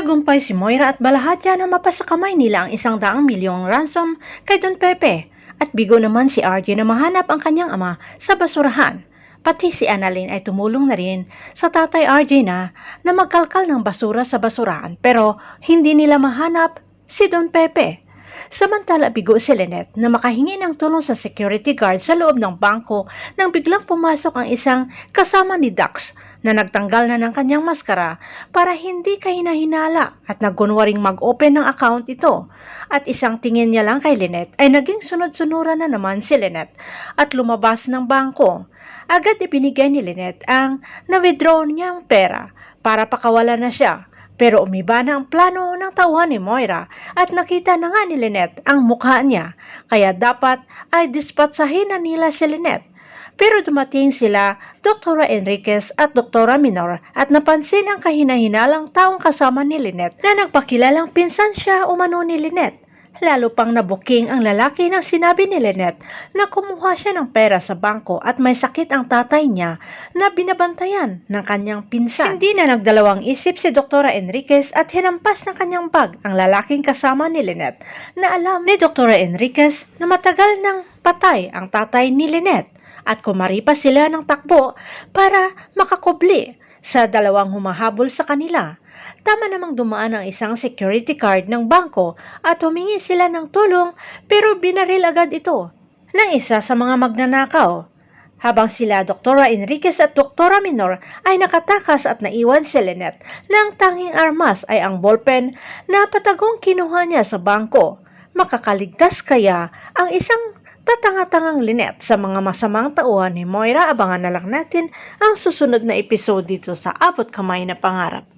Nagtagumpay si Moira at Balahadya na mapasakamay nila ang 100 milyong ransom kay Don Pepe at bigo naman si RJ na mahanap ang kanyang ama sa basurahan. Pati si Annalyn ay tumulong na rin sa tatay RJ na magkalkal ng basura sa basurahan pero hindi nila mahanap si Don Pepe. Samantala bigo si Lynette na makahingi ng tulong sa security guard sa loob ng bangko nang biglang pumasok ang isang kasama ni Dax na nagtanggal na ng kanyang maskara para hindi kahina-hinala at nagkunwaring mag-open ng account ito. At isang tingin niya lang kay Lynette ay naging sunod-sunuran na naman si Lynette at lumabas ng bangko. Agad ibinigay ni Lynette ang na-withdraw niyang pera para pakawala na siya. Pero umiba na ang plano ng tauhan ni Moira at nakita na nga ni Lynette ang mukha niya. Kaya dapat ay dispatsahin na nila si Lynette. Pero dumating sila Dr. Enriquez at Dr. Minor at napansin ang kahina-hinalang taong kasama ni Lynette na nagpakilalang pinsan siya umano ni Lynette. Lalo pang nabuking ang lalaki nang sinabi ni Lynette na kumuha siya ng pera sa bangko at may sakit ang tatay niya na binabantayan ng kanyang pinsan. Hindi na nagdalawang isip si Dr. Enriquez at hinampas ng kanyang bag ang lalaking kasama ni Lynette na alam ni Dr. Enriquez na matagal nang patay ang tatay ni Lynette. At kumari pa sila ng takbo para makakubli sa dalawang humahabol sa kanila. Tama namang dumaan ang isang security guard ng bangko at humingi sila ng tulong pero binaril agad ito ng isa sa mga magnanakaw. Habang sila Dr. Enriquez at Dr. Minor ay nakatakas at naiwan si Lynette na ang tanging armas ay ang ballpen na patagong kinuha niya sa bangko. Makakaligtas kaya ang isang tatanga-tangang Lynette sa mga masamang tauhan ni Moira? Abangan na lang natin ang susunod na episode dito sa Abot Kamay na Pangarap.